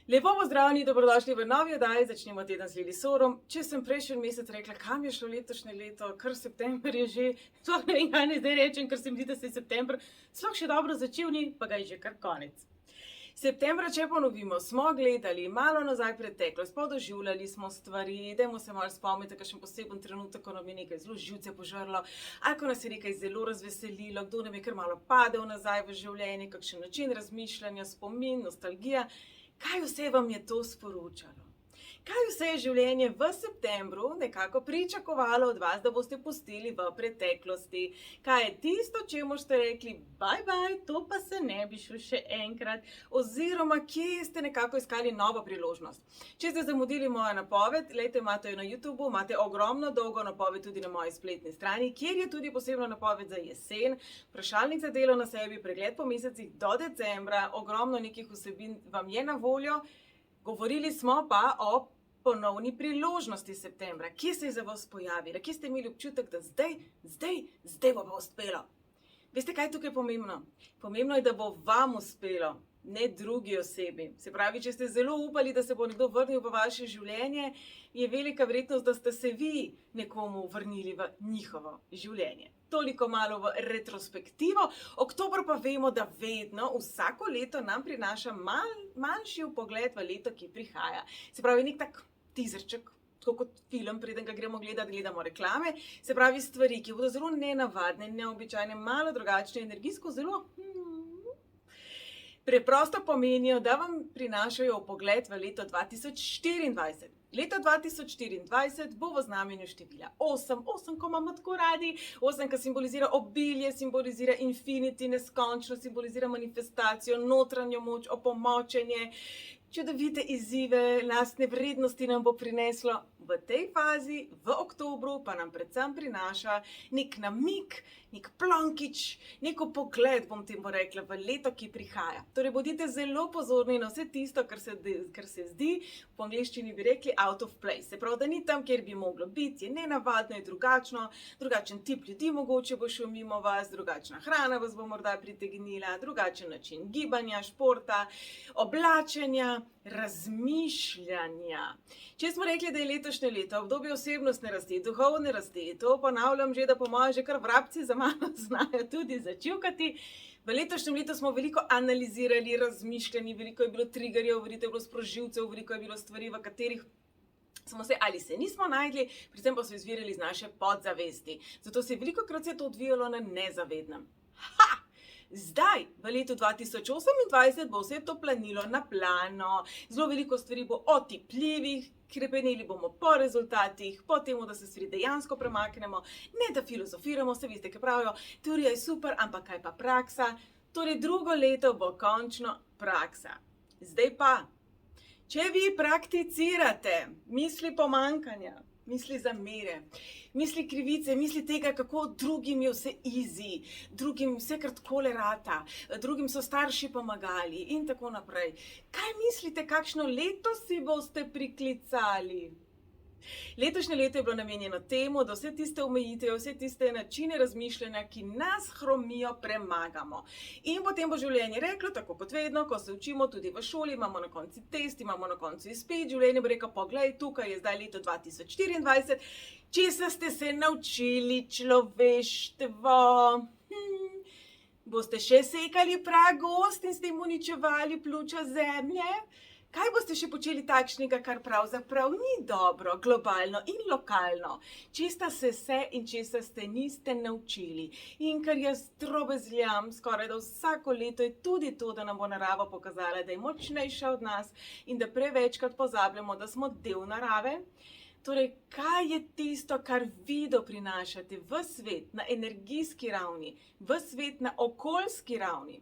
Lepo pozdravljeni, dobrodošli v novi oddaji, začnemo teden z Lili Sorom. Če sem prejšnji mesec rekla, kam je šlo letošnje leto, kar september je že, sploh ne vem, kaj naj zdaj rečem, ker se mi zdi, da se je september sploh še dobro začel, ni, pa ga je že kar konec. Septembra, če ponovimo, smo gledali malo nazaj preteklost, podoživljali smo stvari, dajmo se malo spomniti, kakšen poseben trenutek, ko nam je nekaj zelo živce požrlo, ali ko nas je nekaj zelo razveselilo, kdo nam je kar malo padel nazaj v življenje, kakšen način razmišljanja, spomin, nostalgija. Kaj vse vam je to sporočalo? Kaj vse je življenje v septembru nekako pričakovalo od vas, da boste pustili v preteklosti? Kaj je tisto, čemu ste rekli, bye, to pa se ne bi šel še enkrat? Oziroma, kje ste nekako iskali novo priložnost? Če ste zamudili mojo napoved, lejte, imate jo na YouTubeu, imate ogromno dolgo napoved tudi na moji spletni strani, kjer je tudi posebna napoved za jesen, vprašalnica delo na sebi, pregled po mesecih do decembra, ogromno nekih vsebin vam je na voljo. Govorili smo pa o ponovni priložnosti septembra. Kje se je za vas pojavila? Kje ste imeli občutek, da zdaj bo pa uspelo? Veste, kaj je tukaj pomembno? Pomembno je, da bo vam uspelo, ne drugi osebi. Se pravi, če ste zelo upali, da se bo nekdo vrnil v vaše življenje, je velika verjetnost, da ste se vi nekomu vrnili v njihovo življenje. Toliko malo v retrospektivo. Oktober pa vemo, da vedno, vsako leto nam prinaša manjši vpogled v leto, ki prihaja. Se pravi, nek tak tizerček, tako kot film, preden ga gremo gledati, gledamo reklame. Se pravi, stvari, ki bodo zelo nenavadne, neobičajne, malo drugačne, energijsko zelo preprosto pomenijo, da vam prinašajo vpogled v leto 2024. Leto 2024 bo v znamenju števila 8, ko imamo tako radi, 8, ki simbolizira obilje, simbolizira infinity, neskončno, simbolizira manifestacijo, notranjo moč, opomočenje, čudovite izzive, lastne vrednosti nam bo prineslo. V tej fazi, v oktobru, pa nam predvsem prinaša nek namig, nek plonkič, neko pogled, bom temu rekla, v leto, ki prihaja. Torej, bodite zelo pozorni na vse tisto, kar se zdi, po angleščini bi rekli out of place. Se pravi, da ni tam, kjer bi moglo biti, je nenavadno, je drugačno, drugačen tip ljudi mogoče bo šel mimo vas, drugačna hrana vas bo morda pritegnila, drugačen način gibanja, športa, oblačenja, razmišljanja. Če smo rekli, da je letošnje leto obdobje osebnostne rasti, duhovne rasti, to ponavljam že, da po mojem že kar vrabci za mano znajo tudi začivkati. V letošnjem letu smo veliko analizirali, razmišljali, veliko je bilo triggerjev, veliko je bilo sprožilcev, veliko je bilo stvari, v katerih smo se ali se nismo najdli, predvsem pa so izvirali iz naše podzavesti. Zato se je veliko krat se to odvijalo na nezavednem. Zdaj, v letu 2028 bo vse to planilo na plano, zelo veliko stvari bo otipljivih, krepenili bomo po rezultatih, po temu, da se stvari dejansko premaknemo, ne da filozofiramo, se veste, kaj pravijo, teorija je super, ampak kaj pa praksa? Torej, drugo leto bo končno praksa. Zdaj pa, če vi prakticirate misli pomankanja, misli zamere, misli krivice, misli tega, kako drugim je vse easy, drugim vse kar takole rata, drugim so starši pomagali in tako naprej. Kaj mislite, kakšno leto si boste priklicali? Letošnje leto je bilo namenjeno temu, da vse tiste omejitve, vse tiste načine razmišljanja, ki nas hromijo, premagamo. In potem bo življenje reklo, tako kot vedno, ko se učimo tudi v šoli, imamo na koncu test, imamo na koncu izpit, življenje bo rekel, poglej, tukaj je zdaj leto 2024, česa ste se naučili, človeštvo? Boste še sekali pragozd in s tem uničevali pljuča zemlje? Kaj boste še počeli takšnega, kar pravzaprav ni dobro, globalno in lokalno? Česa se in česa ste niste naučili? In kar jaz trobezljam skoraj da vsako leto je tudi to, da nam bo narava pokazala, da je močnejša od nas in da prevečkrat pozabljamo, da smo del narave. Torej, kaj je tisto, kar vi doprinašate v svet na energijski ravni, v svet na okoljski ravni?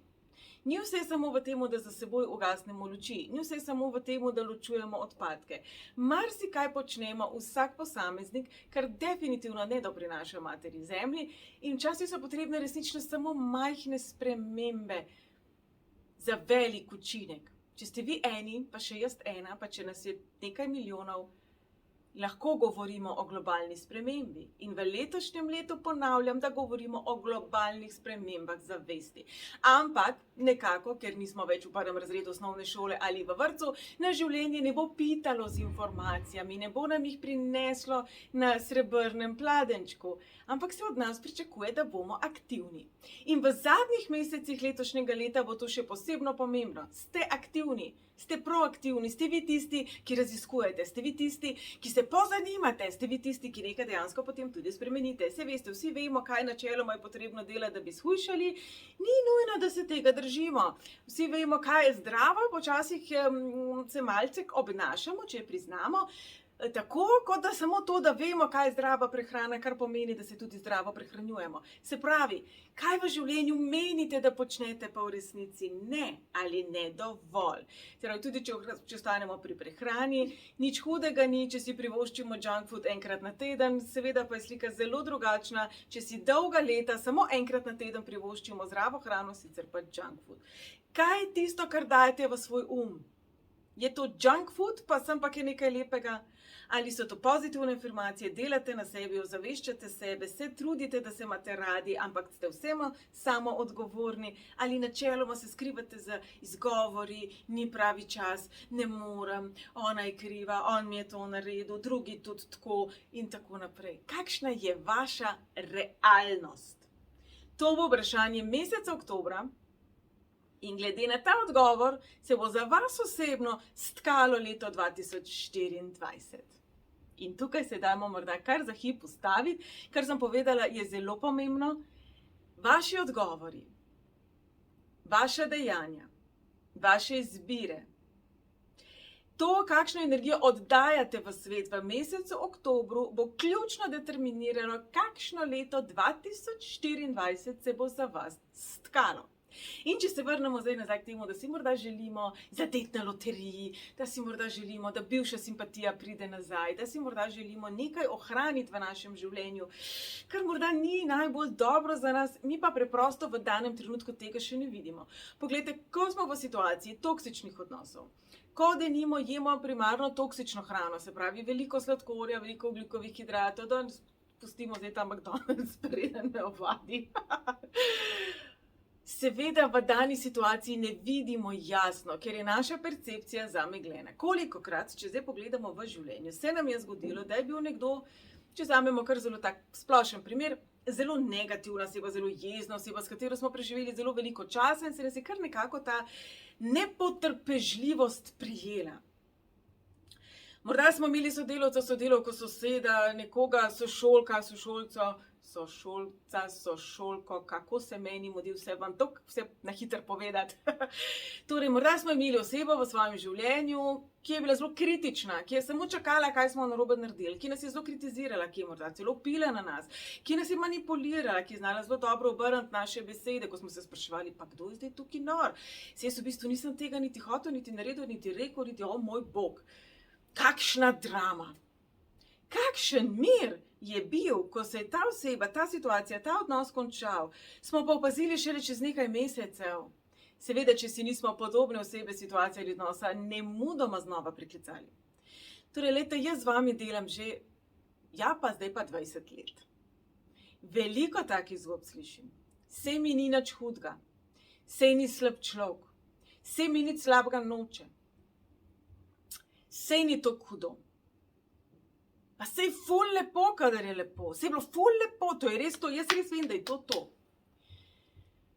Ni vse samo v tem, da za seboj ugasnemo luči, ni vse samo v tem, da ločujemo odpadke. Marsikaj počnemo vsak posameznik, kar definitivno ne doprinaša materi zemlji in včasih so potrebne resnično samo majhne spremembe za velik učinek. Če ste vi eni, pa še jaz ena, pa če nas je nekaj milijonov, lahko govorimo o globalni spremembi. In v letošnjem letu ponavljam, da govorimo o globalnih spremembah zavesti. Ampak nekako, ker nismo več v prvem razredu osnovne šole ali v vrtcu, na življenje ne bo pitalo z informacijami, ne bo nam jih prineslo na srebrnem pladenčku, ampak se od nas pričakuje, da bomo aktivni. In v zadnjih mesecih letošnjega leta bo to še posebno pomembno. Ste aktivni, ste proaktivni, ste vi tisti, ki raziskujete, ste vi tisti, ki se pozanimate, ste vi tisti, ki nekaj dejansko potem tudi spremenite. Se veste, vsi vemo, kaj načeloma je potrebno delati, da bi shujšali, ni nujno, da se tega držimo. Vsi vemo, kaj je zdravo, počasih se malce obnašamo, če priznamo, tako, kot da samo to, da vemo, kaj je zdrava prehrana, kar pomeni, da se tudi zdravo prehranjujemo. Se pravi, kaj v življenju menite, da počnete, pa v resnici ne ali ne dovolj. Torej, tudi če ostanemo pri prehrani, nič hudega ni, če si privoščimo junk food enkrat na teden, seveda pa je slika zelo drugačna, če si dolga leta samo enkrat na teden privoščimo zdravo hrano, sicer pa junk food. Kaj je tisto, kar dajete v svoj Je to junk food, pa sem pa je nekaj lepega? Ali so to pozitivne informacije, delate na sebi, ozaveščate sebe, se trudite, da se imate radi, ampak ste vsemo samo odgovorni, ali načeloma se skrivate za izgovori, ni pravi čas, ne morem, ona je kriva, on mi je to naredil, drugi tudi tako in tako naprej. Kakšna je vaša realnost? To bo vprašanje meseca oktobra. In glede na ta odgovor se bo za vas osebno stkalo leto 2024. In tukaj se dajmo morda kar za hip ustaviti, kar sem povedala, je zelo pomembno. Vaši odgovori, vaša dejanja, vaše izbire, to, kakšno energijo oddajate v svet v mesecu oktobru, bo ključno determiniralo, kakšno leto 2024 se bo za vas stkalo. In če se vrnemo zdaj nazaj k temu, da si morda želimo zadeti na loteriji, da si morda želimo, da bivša simpatija pride nazaj, da si morda želimo nekaj ohraniti v našem življenju, kar morda ni najbolj dobro za nas, mi pa preprosto v danem trenutku tega še ne vidimo. Poglejte, ko smo v situaciji toksičnih odnosov, ko denimo jemo primarno toksično hrano, se pravi veliko sladkorja, veliko ogljikovih hidratov, da pustimo zdaj ta McDonald's, preden me ovadi. Seveda v dani situaciji ne vidimo jasno, ker je naša percepcija zamegljena. Kolikokrat, če zdaj pogledamo v življenju, se nam je zgodilo, da je bil nekdo, če vzamemo kar zelo tak splošen primer, zelo negativna oseba, zelo jezna oseba, s katero smo preživeli zelo veliko časa in se nas je kar nekako ta nepotrpežljivost prijela. Morda smo imeli sodelavca, sodelavko, soseda, nekoga, sošolka, sošolko, kako se meni modi vse vam to, vse na hitro povedati. Torej, morda smo imeli osebo v svojem življenju, ki je bila zelo kritična, ki je samo čakala, kaj smo narobe naredili, ki nas je zelo kritizirala, ki je morda celo pila na nas, ki nas je manipulirala, ki je znala zelo dobro obrniti naše besede, ko smo se spraševali, pa kdo je zdaj tukaj nor? Se jaz v bistvu nisem tega niti hotel, niti naredil, niti rekel, niti o moj bog. Kakšna drama, kakšen mir je bil, ko se je ta oseba, ta situacija, ta odnos končal, smo pa opazili šele čez nekaj mesecev. Seveda, če si nismo podobne osebe, situacije ali odnosa, nemudoma znova priklicali. Torej, leta, jaz z vami delam že, ja pa zdaj pa 20 let. Veliko takih zgodb slišim. Sej mi ni nič hudega, sej ni slab človek, sej mi nič slabega noče. Sej ni to hudo. Pa sej ful lepo, kadar je lepo. Sej je bilo ful lepo, to je res to, jaz res vem, da je to.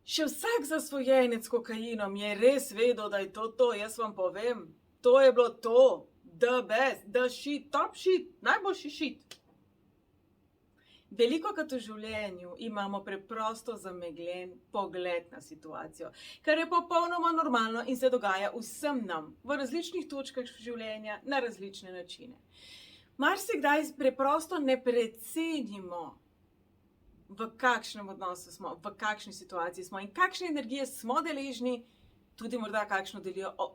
Še vsak zasvojenec s kokainom je res vedel, da je to, jaz vam povem. To je bilo to, the best, the shit, top shit, najboljši shit. Velikokrat v življenju imamo preprosto zamegljen pogled na situacijo, kar je popolnoma normalno in se dogaja vsem nam v različnih točkah življenja na različne načine. Marsikdaj preprosto ne precenimo, v kakšnem odnosu smo, v kakšni situaciji smo in kakšne energije smo deležni, tudi morda kakšno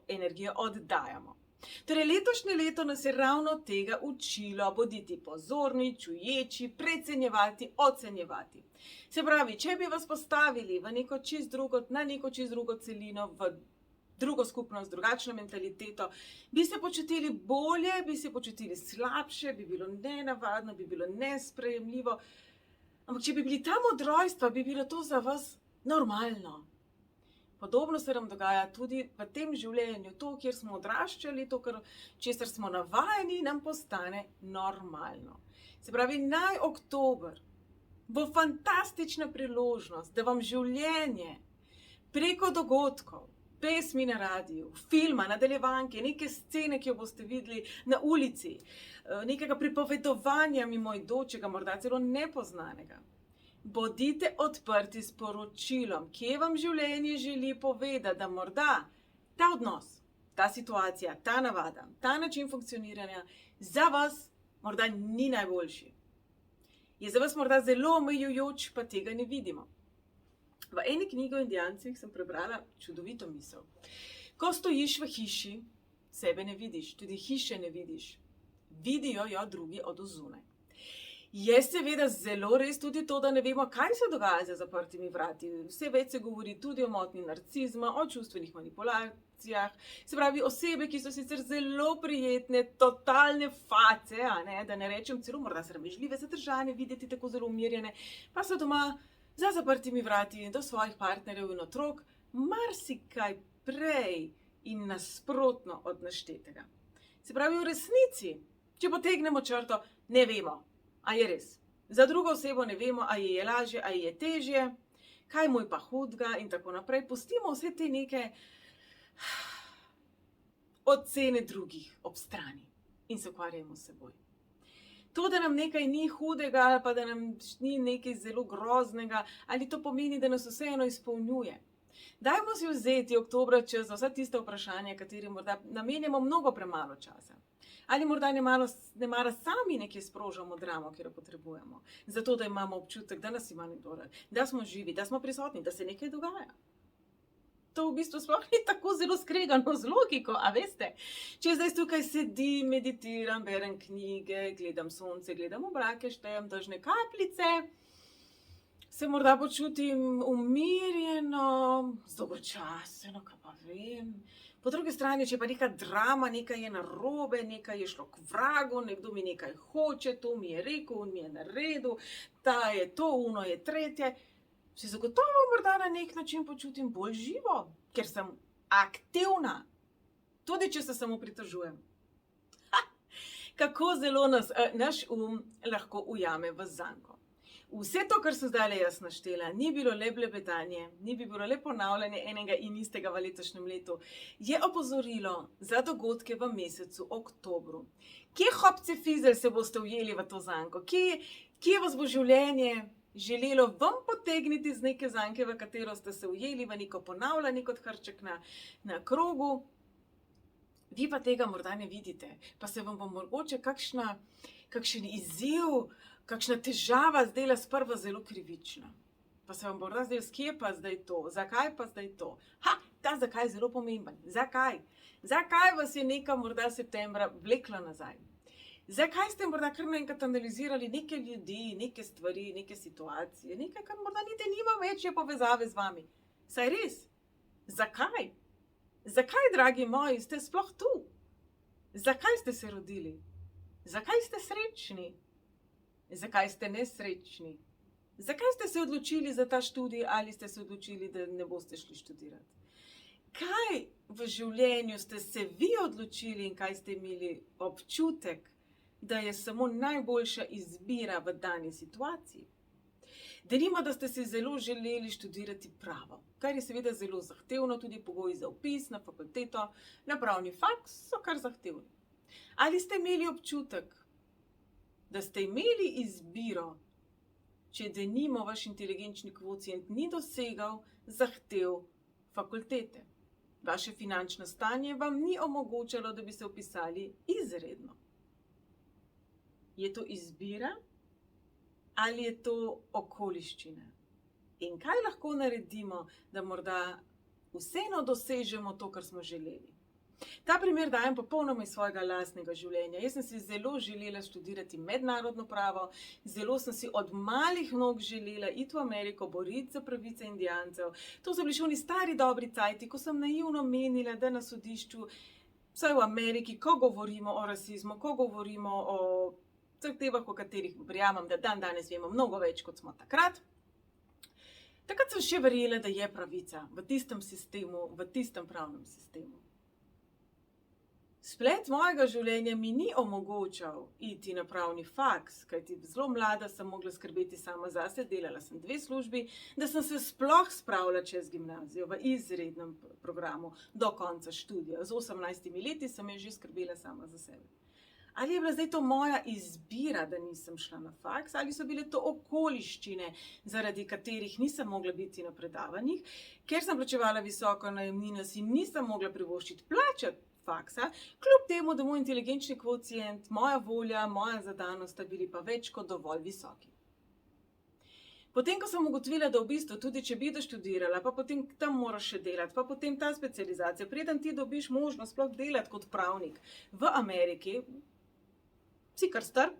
energijo oddajamo. Torej, letošnje leto nas je ravno tega učilo, boditi pozorni, čuječi, precenjevati, ocenjevati. Se pravi, če bi vas postavili na neko čist drugo celino, drugo skupnost, drugačno mentaliteto, bi se počutili bolje, bi se počutili slabše, bi bilo nenavadno, bi bilo nesprejemljivo. Ampak če bi bili tam od rojstva, bi bilo to za vas normalno. Podobno se nam dogaja tudi v tem življenju. To, kjer smo odraščali, to, česar smo navajeni, nam postane normalno. Se pravi, naj oktober bo fantastična priložnost, da vam življenje preko dogodkov, pesmi na radiju, filma, nadaljevanke, neke scene, ki jo boste videli na ulici, nekega pripovedovanja mimoidočega, morda celo nepoznanega. Bodite odprti s poročilom, kje vam življenje želi povedati, da morda ta odnos, ta situacija, ta navada, ta način funkcioniranja za vas morda ni najboljši. Je za vas morda zelo omejujoč, pa tega ne vidimo. V eni knjigi o Indijancih sem prebrala čudovito misel. Ko stojiš v hiši, sebe ne vidiš, tudi hiše ne vidiš. Vidijo jo drugi od zunaj. Je seveda zelo res tudi to, da ne vemo, kaj se dogaja za zaprtimi vrati. Vse več se govori tudi o motnji narcizma, o čustvenih manipulacijah. Se pravi, osebe, ki so sicer zelo prijetne, totalne face, da ne rečem celo morda sramežljive, zadržane, videti tako zelo umirjene, pa so doma za zaprtimi vrati do svojih partnerjev in otrok marsikaj prej in nasprotno od naštetega. Se pravi, v resnici, če potegnemo črto, ne vemo. A je res? Za drugo osebo ne vemo, a je lažje, a je težje, kaj mu je pa hudega in tako naprej. Pustimo vse te neke ocene drugih ob strani in se ukvarjamo s seboj. To, da nam nekaj ni hudega ali pa da nam ni nekaj zelo groznega, ali to pomeni, da nas vseeno izpolnjuje. Dajmo si vzeti oktobra čas za vsa tista vprašanja, kateri morda namenjamo mnogo premalo časa. Ali morda ne mara sami nekaj sprožamo dramo, ki jo potrebujemo, zato da imamo občutek, da nas ima nekdo rad, da smo živi, da smo prisotni, da se nekaj dogaja. To v bistvu sploh ni tako zelo skregano z logiko, a veste? Če zdaj tukaj sedim, meditiram, berem knjige, gledam sonce, gledam oblake, štejem dežne kapljice, se morda počutim umirjeno, zdolgočaseno, kaj pa vem. Po drugi strani, če pa neka drama, nekaj je narobe, nekaj je šlo k vragu, nekdo mi nekaj hoče, to mi je rekel, on mi je naredil, ta je to, ono je tretje, se zagotovo morda na nek način počutim bolj živo, ker sem aktivna, tudi če se samo pritožujem. Kako zelo nas naš lahko ujame v zanko. Vse to, kar sem zdaj jaz naštela, ni bilo le blebetanje, ni bilo le ponavljanje enega in istega v letošnjem letu, je opozorilo za dogodke v mesecu oktobru. Kje hopce fizel se boste ujeli v to zanko? Kje vas bo življenje želelo vam potegniti z neke zanke, v katero ste se ujeli, v neko ponavljanje kot hrček na krogu? Vi pa tega morda ne vidite, pa se vam bo mogoče kakšen izziv, kakšna težava zdela sprva zelo krivična. Pa se vam bo morda zdelo, kje pa zdaj to? Zakaj pa zdaj to? Ta zakaj je zelo pomemben. Zakaj? Zakaj vas je nekaj morda septembra vleklo nazaj? Zakaj ste morda kar naenkrat analizirali neke ljudi, neke stvari, neke situacije, nekaj, kar morda niti nima večje povezave z vami? Saj res? Zakaj? Zakaj, dragi moji, ste sploh tu? Zakaj ste se rodili? Zakaj ste srečni? Zakaj ste nesrečni? Zakaj ste se odločili za ta študij ali ste se odločili, da ne boste šli študirati? Kaj v življenju ste se vi odločili in kaj ste imeli občutek, da je samo najboljša izbira v dani situaciji? Denimo, da ste si zelo želeli študirati pravo, kar je seveda zelo zahtevno, tudi pogoji za vpis na fakulteto, na pravni faks so kar zahtevni. Ali ste imeli občutek, da ste imeli izbiro, če denimo vaš inteligenčni kvocient ni dosegal zahtev fakultete. Vaše finančno stanje vam ni omogočalo, da bi se vpisali izredno. Je to izbira ali je to okoliščine? In kaj lahko naredimo, da morda vseeno dosežemo to, kar smo želeli? Ta primer dajem popolnoma iz svojega lastnega življenja. Jaz sem si zelo želela študirati mednarodno pravo, zelo sem si od malih nog želela iti v Ameriko, boriti za pravice Indijancev. To so bili še oni stari dobri cajti, ko sem naivno menila, da na sodišču, vsaj v Ameriki, ko govorimo o rasizmu, ko govorimo o zahtevah, o katerih verjamem, da danes vemo mnogo več, kot smo takrat. Takrat sem še verjela, da je pravica v tistem sistemu, v tistem pravnem sistemu. Splet mojega življenja mi ni omogočal iti na pravni faks, kajti zelo mlada sem mogla skrbeti sama zase, delala sem 2 službi, da sem se sploh spravila čez gimnazijo v izrednem programu do konca študija. Z 18 leti sem že skrbela sama za sebe. Ali je bila zdaj to moja izbira, da nisem šla na faks, ali so bile to okoliščine, zaradi katerih nisem mogla biti na predavanjih, ker sem plačevala visoko najemnino, si nisem mogla privoščiti plačati faksa, kljub temu, da moj inteligenčni kvocient, moja volja, moja zadanost sta bili pa več kot dovolj visoki. Potem, ko sem ugotovila, da v bistvu tudi, če bi doštudirala, pa potem tam moraš še delati, pa potem ta specializacija, preden ti dobiš možnost sploh delati kot pravnik v Ameriki, si kar star,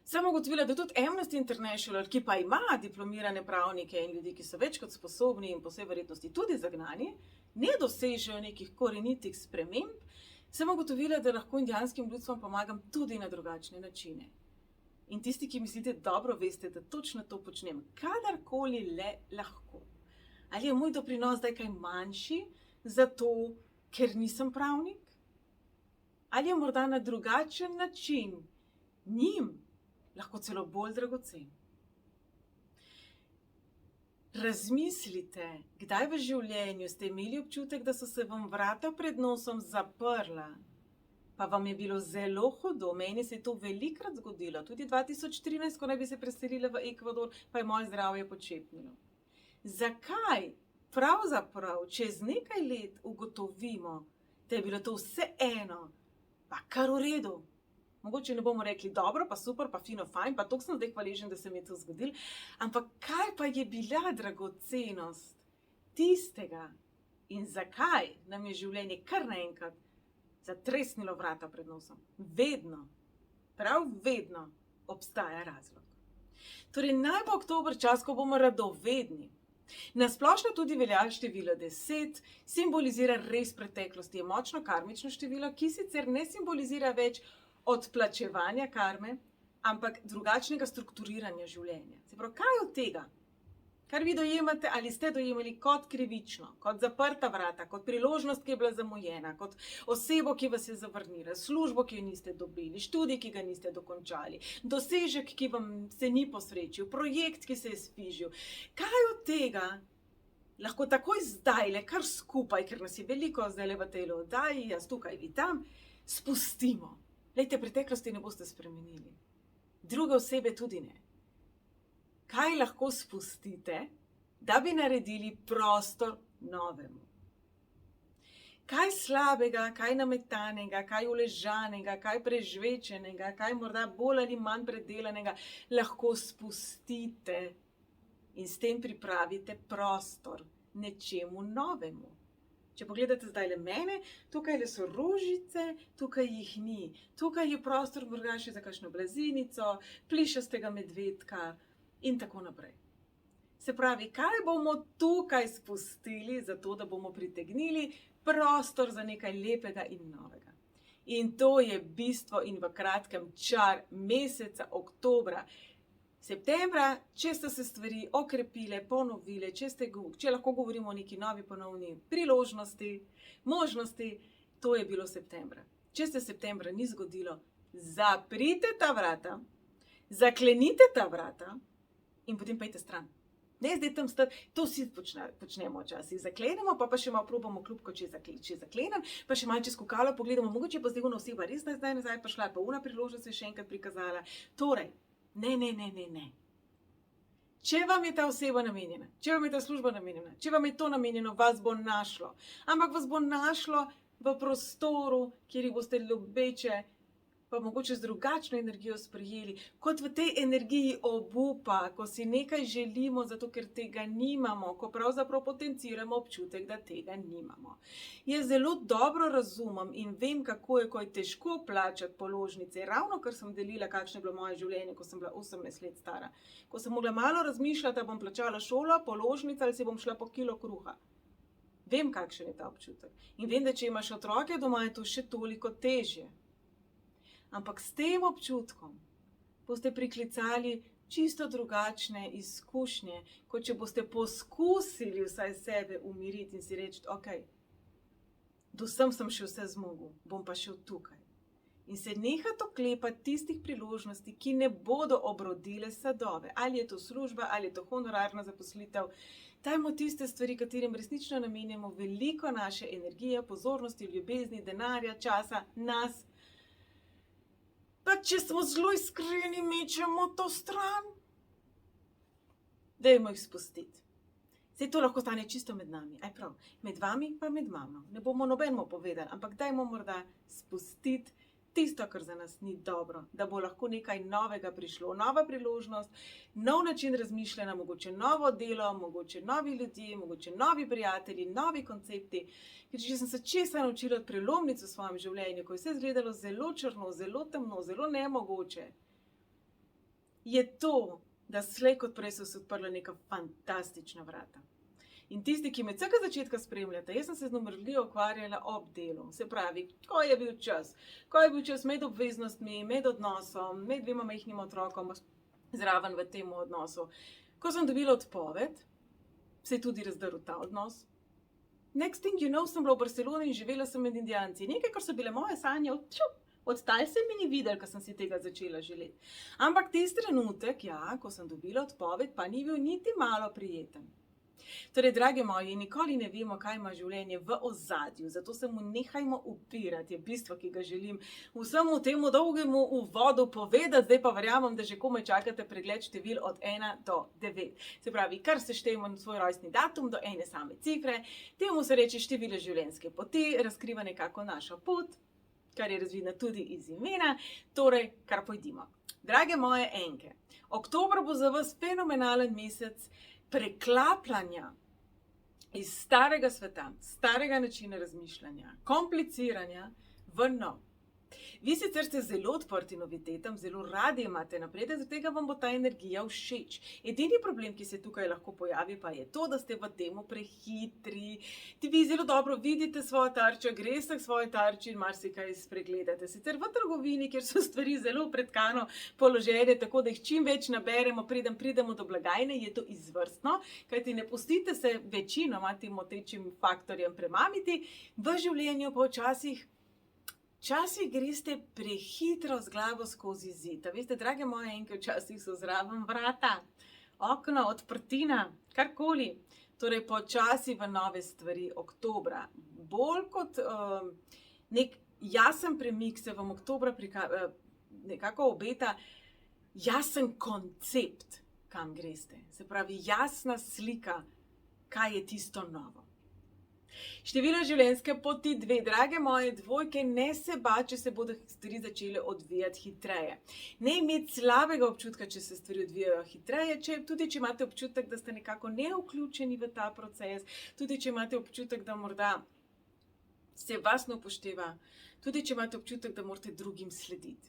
sem ugotovila, da tudi Amnesty International, ki pa ima diplomirane pravnike in ljudi, ki so več kot sposobni in po vsej verjetnosti tudi zagnani, ne dosežejo nekih korenitih sprememb, sem ugotovila, da lahko indijanskim ljudstvom pomagam tudi na drugačne načine. In tisti, ki mislite, dobro veste, da točno to počnem, kadarkoli le lahko. Ali je moj doprinos zdaj kaj manjši, zato ker nisem pravnik? Ali je morda na drugačen način njim lahko celo bolj dragocen? Razmislite, kdaj v življenju ste imeli občutek, da so se vam vrata pred nosom zaprla, pa vam je bilo zelo hudo. Meni se je to velikokrat zgodilo, tudi 2013, ko naj bi se preselila v Ekvador, pa je moje zdravje počepnilo. Zakaj pravzaprav čez nekaj let ugotovimo, da je bilo to vseeno, pa kar v redu? Mogoče ne bomo rekli dobro, pa super, pa fino, fajn, pa toliko sem zdaj hvaležen, da se mi je to zgodilo. Ampak kaj pa je bila dragocenost tistega in zakaj nam je življenje kar naenkrat zatresnilo vrata pred nosom? Vedno, prav vedno obstaja razlog. Torej, naj bo oktober čas, ko bomo radovedni. Na splošno tudi velja število 10, simbolizira res preteklost, je močno karmično število, ki sicer ne simbolizira več odplačevanja karme, ampak drugačnega strukturiranja življenja. Se pravi, kaj od tega, kar vi dojemate ali ste dojemali kot krivično, kot zaprta vrata, kot priložnost, ki je bila zamujena, kot osebo, ki vas je zavrnila, službo, ki jo niste dobili, študij, ki ga niste dokončali, dosežek, ki vam se ni posrečil, projekt, ki se je sfižil. Kaj od tega lahko takoj zdajle, kar skupaj, ker nas je veliko zdajle v tej oddaji, jaz tukaj, vi tam, spustimo. Glejte, preteklosti ne boste spremenili. Druge osebe tudi ne. Kaj lahko spustite, da bi naredili prostor novemu? Kaj slabega, kaj nametanega, kaj uležanega, kaj prežvečenega, kaj morda bolj ali manj predelanega lahko spustite in s tem pripravite prostor nečemu novemu? Če pogledate zdaj le mene, tukaj so rožice, tukaj jih ni. Tukaj je prostor morda še za kakšno blazinico, plišastega medvedka in tako naprej. Se pravi, kaj bomo tukaj spustili, zato da bomo pritegnili prostor za nekaj lepega in novega. In to je bistvo in v kratkem čar meseca oktobra. Septembra, če so se stvari okrepile, ponovile, če lahko govorimo o neki novi ponovni priložnosti, možnosti, to je bilo septembra. Če se septembra ni zgodilo, zaprite ta vrata, zaklenite ta vrata in potem pejte stran. Ne zdaj tam stati, to vsi počnemo včasih. Zaklenemo, pa še malo probamo klubko, če zaklenem, pa še malo čez kukalo pogledamo, mogoče pa zdaj ona oseba res zdaj nazaj prišla, pa ona priložnost se še enkrat prikazala. Torej, ne. Če vam je ta oseba namenjena, če vam je ta služba namenjena, če vam je to namenjeno, vas bo našlo. Ampak vas bo našlo v prostoru, kjer jih boste ljubeče pa mogoče z drugačno energijo sprejeli, kot v tej energiji obupa, ko si nekaj želimo, zato ker tega nimamo, ko pravzaprav potenciramo občutek, da tega nimamo. Jaz zelo dobro razumem in vem, kako je, ko je težko plačati položnice. Ravno kar sem delila, kakšno je bilo moje življenje, ko sem bila 18 let stara. Ko sem mogla malo razmišljati, da bom plačala šolo, položnice ali si bom šla po kilo kruha. Vem, kakšen je ta občutek. In vem, da če imaš otroke doma, je to še toliko težje. Ampak s tem občutkom boste priklicali čisto drugačne izkušnje, kot če boste poskusili vsaj sebe umiriti in si reči, ok, do sem še vse zmogel, bom pa šel tukaj. In se nehati oklepati tistih priložnosti, ki ne bodo obrodile sadove. Ali je to služba, ali je to honorarna zaposlitev. Dajmo tiste stvari, katerim resnično namenjamo veliko naše energije, pozornosti, ljubezni, denarja, časa, nas. Pa če smo zelo iskreni, mečemo to stran. Dajmo jih spustiti. Zdaj to lahko stane čisto med nami. Aj prav, med vami pa med mano. Ne bomo nobenemu povedali, ampak dajmo morda spustiti tisto, kar za nas ni dobro, da bo lahko nekaj novega prišlo, nova priložnost, nov način razmišljanja, mogoče novo delo, mogoče novi ljudje, mogoče novi prijatelji, novi koncepti. Ker če sem se česa naučila od prelomnic v svojem življenju, ko je vse izgledalo zelo črno, zelo temno, zelo nemogoče, je to, da slej kot prej so se odprla neka fantastična vrata. In tisti, ki me vsega začetka spremljate, jaz sem se z numerologijo ukvarjala ob delu. Se pravi, ko je bil čas med obveznostmi, med odnosom, med dvema majhnima otrokom, zraven v tem odnosu. Ko sem dobila odpoved, se je tudi razdrl ta odnos. Next thing you know, sem bila v Barceloni in živela sem med Indijanci. Nekaj, kar so bile moje sanje, odtal se mi ni videl, ko sem si tega začela želeti. Ampak tisti trenutek, ko sem dobila odpoved, pa ni bil niti malo prijeten. Torej, dragi moji, nikoli ne vemo, kaj ima življenje v ozadju, zato se mu nehajmo upirati, je bistvo, ki ga želim vsemu temu dolgemu uvodu povedati, zdaj pa verjamem, da že komaj čakate pregled števil od 1 do 9. Se pravi, kar seštejemo na svoj rojstni datum do ene same cifre, temu se reče število življenjske poti, razkriva nekako našo pot, kar je razvidno tudi iz imena, torej, kar pojdimo. Drage moje enke, oktober bo za vas fenomenalen mesec, preklapljanja iz starega sveta, starega načina razmišljanja, kompliciranja v nov. Vi sicer ste zelo odprti novitetam, zelo radi imate napredek, zaradi tega vam bo ta energija všeč. Edini problem, ki se tukaj lahko pojavi, pa je to, da ste v temu prehitri. Vi zelo dobro vidite svojo tarčo, greste k svoji tarči in marsikaj spregledate. Sicer v trgovini, kjer so stvari zelo pretkano položene, tako da jih čim več naberemo, preden pridemo do blagajne, je to izvrstno, kajti ne pustite se večinoma tem motečim faktorjem premamiti, v življenju pa včasih greste prehitro z glavo skozi zid. Veste, drage moje enke, včasih so zraven vrata, okno, odprtina, karkoli. Torej, počasi v nove stvari oktobra. Bolj kot nek jasen premik se vam oktobra nekako obeta jasen koncept, kam greste. Se pravi, jasna slika, kaj je tisto novo. Število življenjske poti 2. Drage moje dvojke, ne se bati, če se bodo stvari začele odvijati hitreje. Ne imeti slabega občutka, če se stvari odvijajo hitreje, tudi če imate občutek, da ste nekako nevključeni v ta proces, tudi če imate občutek, da morda se vas ne upošteva, tudi če imate občutek, da morate drugim slediti.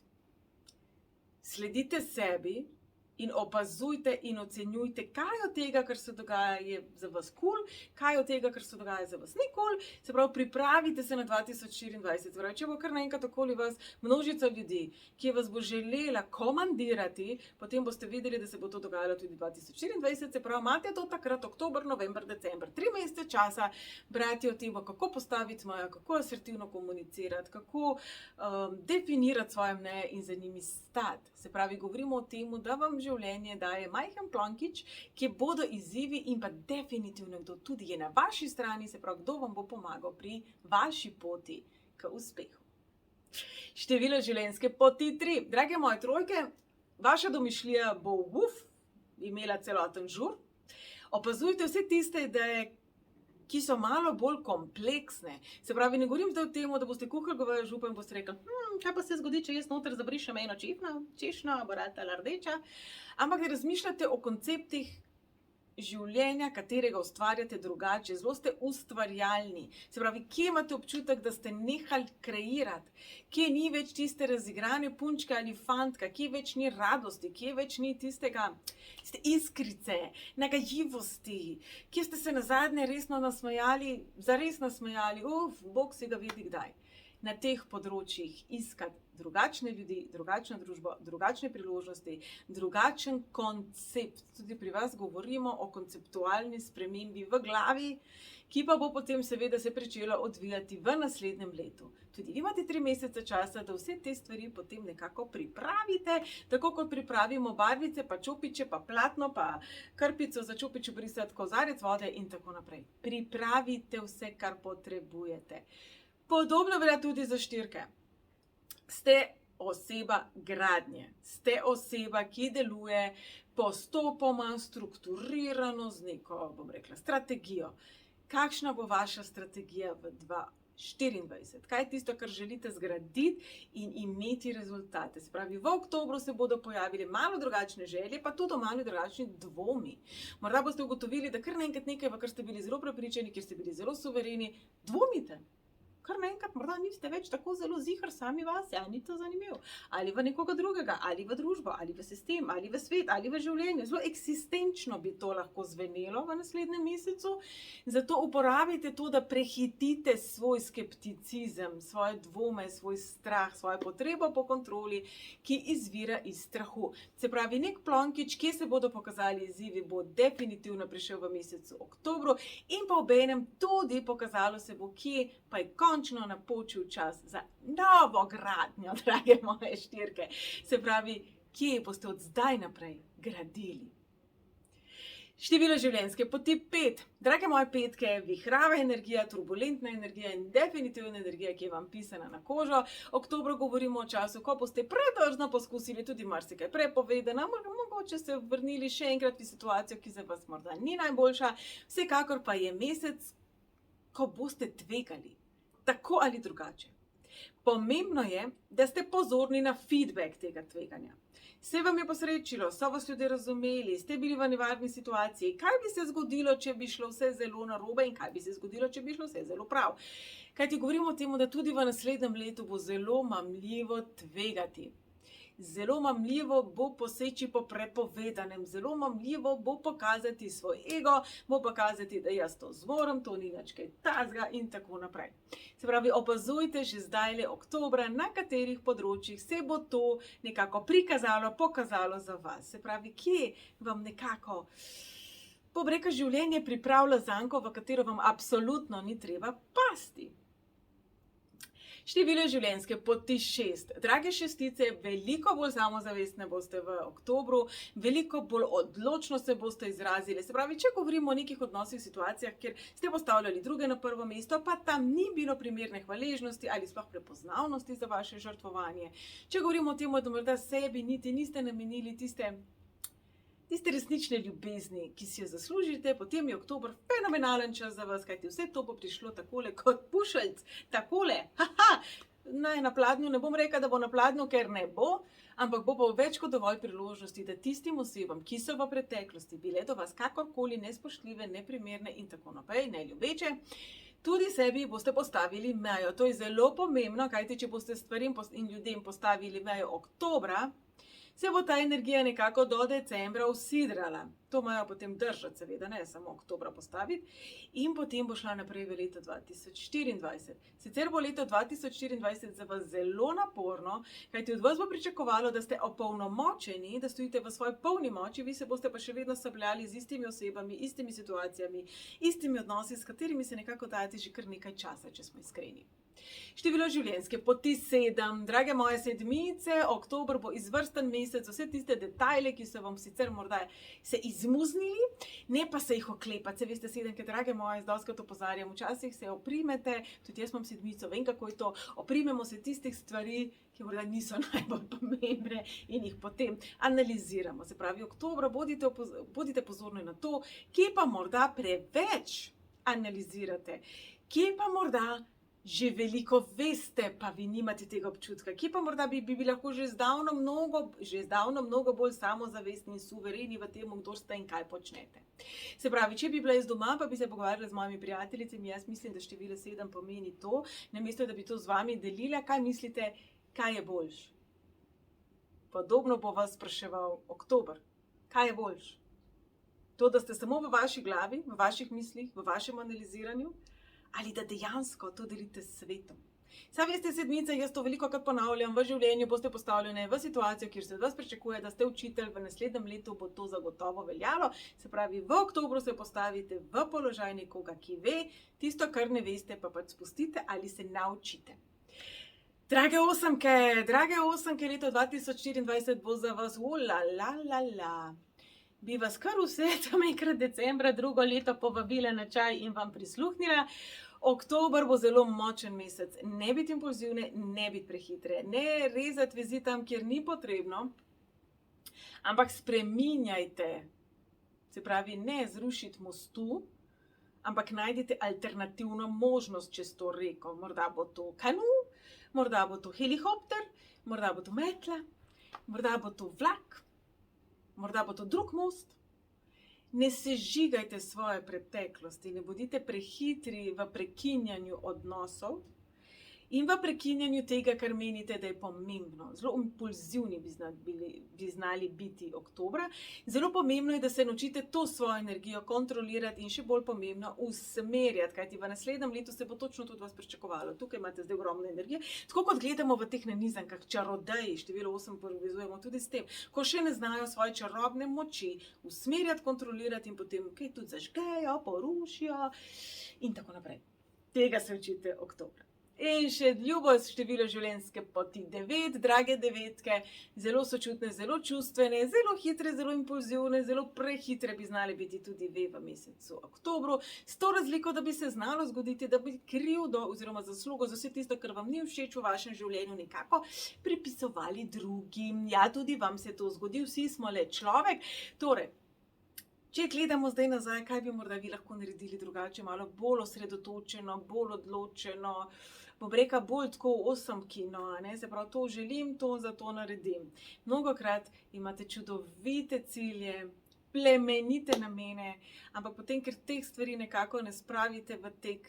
Sledite sebi in opazujte in ocenjujte, kaj od tega, kar se dogaja, je za vas kul, kaj od tega, kar se dogaja, za vas ni kul. Se pravi, pripravite se na 2024. Če bo kar naenkrat okoli vas množica ljudi, ki vas bo želela komandirati, potem boste videli, da se bo to dogajalo tudi 2024. Se pravi, imate to takrat oktober, november, december, 3 mesece časa brati o tem, kako postaviti mejo, kako asertivno komunicirati, kako definirati svoje mnenje in za njimi stati. Se pravi, govorimo o tem, da vam življenje daje majhen plonkič, ki bodo izzivi in pa definitivno kdo tudi je na vaši strani, se pravi, kdo vam bo pomagal pri vaši poti k uspehu. Število življenjske poti 3. Drage moje trojke, vaša domišljija bo imela celoten žur. Opazujte vse tiste ideje, ki so malo bolj kompleksne. Se pravi, ne govorim zdaj o tem, da boste kuhali govejo župo in boste rekli, kaj pa se zgodi, če jaz noter zabrišem eno češnjo, bo ratala rdeča. Ampak da razmišljate o konceptih življenja, katerega ustvarjate drugače, zelo ste ustvarjalni. Se pravi, kje imate občutek, da ste nehali kreirati, kje ni več tiste razigrane punčke ali fantka, kje več ni radosti, kje več ni tiste iskrice, nagajivosti, kje ste se nazadnje resno nasmejali, zares nasmejali, Bog si ga vidi kdaj. Na teh področjih iskati drugačne ljudi, drugačno družbo, drugačne priložnosti, drugačen koncept. Tudi pri vas govorimo o konceptualni spremembi v glavi, ki pa bo potem seveda se pričela odvijati v naslednjem letu. Tudi vi imate 3 mesece časa, da vse te stvari potem nekako pripravite, tako kot pripravimo barvice, pa čopiče, pa platno, pa krpico za čopič brisati, kozarec vode in tako naprej. Pripravite vse, kar potrebujete. Podobno velja tudi za štirke. Ste oseba gradnje, ste oseba, ki deluje postopoma, strukturirano z neko, strategijo. Kakšna bo vaša strategija v 2024? Kaj je tisto, kar želite zgraditi in imeti rezultate? Se pravi, v oktobru se bodo pojavili malo drugačne želje, pa tudi malo drugačni dvomi. Morda boste ugotovili, da kar naenkrat nekaj, v kar ste bili zelo prepričani, kjer ste bili zelo suvereni, dvomite. Kar naenkrat morda niste več tako zelo ziher sami vase, ali ni to zanimivo, ali v nekoga drugega, ali v družbo, ali v sistem, ali v svet, ali v življenje. Zelo eksistenčno bi to lahko zvenelo v naslednjem mesecu. Zato uporabite to, da prehitite svoj skepticizem, svoje dvome, svoj strah, svojo potrebo po kontroli, ki izvira iz strahu. Se pravi, nek plonkič, kje se bodo pokazali izzivi, bo definitivno prišel v mesecu oktobru in pa obenem tudi pokazalo se bo, kje pa je končno napočil čas za novo gradnjo, drage moje štirke. Se pravi, kje boste od zdaj naprej gradili. Število življenjske poti 5. Drage moje petke, vihrava energija, turbulentna energija in definitivna energija, ki je vam pisana na kožo. Oktobru govorimo o času, ko boste predržno poskusili tudi marsikaj prepovedano, mogoče se vrnili še enkrat v situacijo, ki za vas morda ni najboljša. Vsekakor pa je mesec, ko boste tvegali. Tako ali drugače. Pomembno je, da ste pozorni na feedback tega tveganja. Se vam je posrečilo, so vas ljudje razumeli, ste bili v nevarni situaciji, kaj bi se zgodilo, če bi šlo vse zelo narobe in kaj bi se zgodilo, če bi šlo vse zelo prav. Kajti govorimo o tem, da tudi v naslednjem letu bo zelo mamljivo tvegati. Zelo mamljivo bo poseči po prepovedanem, zelo mamljivo bo pokazati svoj ego, bo pokazati, da jaz to zmorem, to ni nič kaj tazga in tako naprej. Se pravi, opazujte že zdajle oktobra, na katerih področjih se bo to nekako prikazalo, pokazalo za vas. Se pravi, kje vam nekako pobreka življenje pripravlja zanko, v katero vam absolutno ni treba pasti. Število življenjske poti 6. Drage šestice, veliko bolj samozavestne boste v oktobru, veliko bolj odločno se boste izrazili. Se pravi, če govorimo o nekih odnosih, situacijah, kjer ste postavljali druge na prvo mesto, pa tam ni bilo primerne hvaležnosti ali sploh prepoznavnosti za vaše žrtvovanje. Če govorimo o tem, da morda sebi niti niste namenili tiste resnične ljubezni, ki si jo zaslužite, potem je oktober fenomenalen čas za vas, kajti vse to bo prišlo takole kot pušeljc, takole, na pladnju, ne bom rekla, da bo na pladnju, ker ne bo, ampak bo pa več kot dovolj priložnosti, da tistim osebam, ki so v preteklosti bile do vas kakorkoli nespoštljive, neprimerne in tako naprej, neljubeče, tudi sebi boste postavili mejo. To je zelo pomembno, kajti če boste stvarim in ljudem postavili mejo oktobra, se bo ta energija nekako do decembra usidrala. To imajo potem držati, seveda, ne samo oktobra postaviti. In potem bo šla naprej v leto 2024. Sicer bo leto 2024 za vas zelo naporno, kajti od vas bo pričakovalo, da ste opolnomočeni, da stojite v svoji polni moči, vi se boste pa še vedno sabljali z istimi osebami, istimi situacijami, istimi odnosi, s katerimi se nekako dajete že kar nekaj časa, če smo iskreni. Število življenjske poti 7. Drage moje sedmice, oktober bo izvrsten mesec, vse tiste detajle, ki so vam sicer morda se izmuznili, ne pa se jih oklepati. Se veste, sedemke, drage moje, dostikrat opozarjam, včasih se oprimete, tudi jaz imam sedmico, vem kako je to, oprimemo se tistih stvari, ki morda niso najbolj pomembne in jih potem analiziramo. Se pravi, oktobra bodite pozorni na to, kje pa morda preveč analizirate. Kje pa morda že veliko veste, pa vi nimate tega občutka. Kje pa morda bi lahko že zdavno mnogo bolj samozavestni in suvereni v tem, kdo ste in kaj počnete. Se pravi, če bi bila jaz doma, pa bi se pogovarjala z mojimi prijateljicami, jaz mislim, da število 7 pomeni to, namesto da bi to z vami delila, kaj mislite, kaj je boljš. Podobno bo vas spraševal oktober. Kaj je boljš? To, da ste samo v vaši glavi, v vaših mislih, v vašem analiziranju, ali da dejansko to delite s svetom. Saj veste, sedmice, jaz to velikokrat ponavljam, v življenju boste postavljene v situacijo, kjer se od vas pričakuje, da ste učitelj, v naslednjem letu bo to zagotovo veljalo. Se pravi, v oktobru se postavite v položaj nekoga, ki ve, tisto, kar ne veste, pa pač spustite ali se naučite. Drage osemke, leto 2024 bo za vas, bi vas kar vse tam enkrat decembra drugo leto povabila na čaj in vam prisluhnila. Oktober bo zelo močen mesec. Ne biti impulzivne, ne biti prehitre, ne rezati vezi tam, kjer ni potrebno, ampak spreminjajte. Se pravi, ne zrušiti mostu, ampak najdite alternativno možnost čez to reko. Morda bo to kanu, morda bo to helikopter, morda bo to metla, morda bo to vlak, morda bo to drug most. Ne sežigajte svoje preteklosti, ne bodite prehitri v prekinjanju odnosov in v prekinjanju tega, kar menite, da je pomembno. Zelo impulzivni bi znali biti oktobra. Zelo pomembno je, da se naučite to svojo energijo kontrolirati in še bolj pomembno usmerjati, kajti v naslednjem letu se bo točno to od vas pričakovalo. Tukaj imate zdaj ogromno energije. Tako kot gledamo v teh nanizankah, čarodeji, število 8 povezujemo tudi s tem, ko še ne znajo svoje čarobne moči usmerjati, kontrolirati in potem kaj tudi zažgejo, porušijo in tako naprej. Tega se učite oktobra. In še ljubo število življenjske poti 9, drage devetke, zelo sočutne, zelo čustvene, zelo hitre, zelo impulzivne, zelo prehitre bi znali biti tudi ve v mesecu oktobru. S to razliko, da bi se znalo zgoditi, da bi krivdo oziroma zaslugo za vse tisto, kar vam ni všeč v vašem življenju, nekako pripisovali drugim. Ja, tudi vam se to zgodi, vsi smo le človek. Torej, če gledamo zdaj nazaj, kaj bi morda vi lahko naredili drugače, malo bolj osredotočeno, bolj odločeno, bom rekla bolj tako osemkino, se pravi, to želim, to zato naredim. Mnogokrat imate čudovite cilje, plemenite namene, ampak potem, ker teh stvari nekako ne spravite v tek,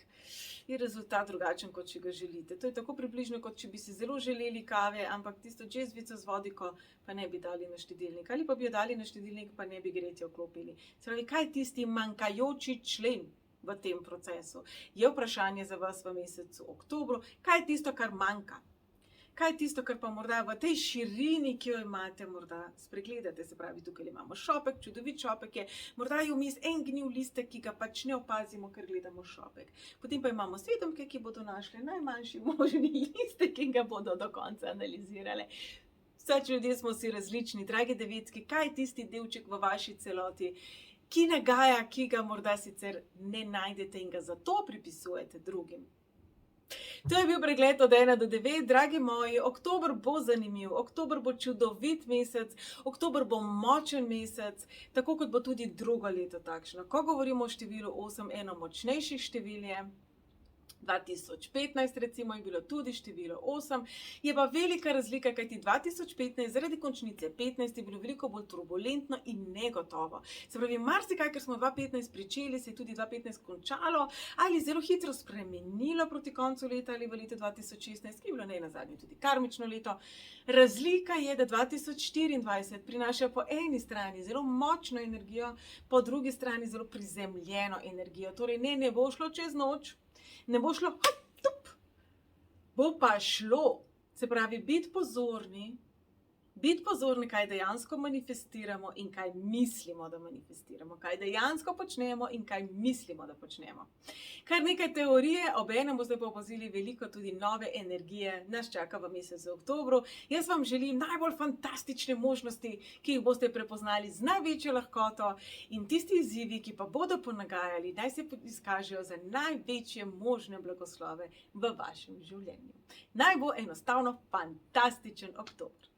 je rezultat drugačen, kot če ga želite. To je tako približno, kot če bi si zelo želeli kave, ampak tisto džezvico z vodiko pa ne bi dali na štedilnik. Ali pa bi jo dali na štedilnik, pa ne bi gretje vklopili. Se pravi, kaj je tisti manjkajoči člen v tem procesu? Je vprašanje za vas v mesecu oktobru, kaj je tisto, kar manjka? Kaj je tisto, kar pa morda v tej širini, ki jo imate, morda spregledate? Se pravi, tukaj imamo šopek, čudovit šopek je, morda je vmes en gnil listek, ki ga pač ne opazimo, ker gledamo šopek. Potem pa imamo svedomke, ki bodo našli najmanjši možni listek in ga bodo do konca analizirale. Vsač ljudje smo si različni, dragi devetki, kaj je tisti delček v vaši celoti, ki nagaja, ki ga morda sicer ne najdete in ga zato pripisujete drugim. To je bil pregled od 1 do 9, dragi moji. Oktober bo zanimiv, oktober bo čudovit mesec, oktober bo močen mesec, tako kot bo tudi drugo leto takšno. Ko govorimo o številu 8, eno močnejših števil je 2015, recimo, je bilo tudi število 8, je pa velika razlika, kajti 2015 zaradi končnice 15 je bilo veliko bolj turbulentno in negotovo. Se pravi, marsikaj, ker smo 2015 pričeli, se je tudi 2015 končalo ali zelo hitro spremenilo proti koncu leta ali v letu 2016, ki je bilo nenazadnje tudi karmično leto. Razlika je, da 2024 prinaša po eni strani zelo močno energijo, po drugi strani zelo prizemljeno energijo. Torej, ne bo šlo čez noč, ne bo šlo, bo pa šlo. Se pravi, biti pozorni, kaj dejansko manifestiramo in kaj mislimo, da manifestiramo, kaj dejansko počnemo in kaj mislimo, da počnemo. Kar nekaj teorije, obenem boste pa opazili veliko tudi nove energije, nas čaka v mesecu oktobru. Jaz vam želim najbolj fantastične možnosti, ki jih boste prepoznali z največjo lahkoto, in tisti izzivi, ki pa bodo ponagajali, naj se izkažejo za največje možne blagoslove v vašem življenju. Naj bo enostavno fantastičen oktober.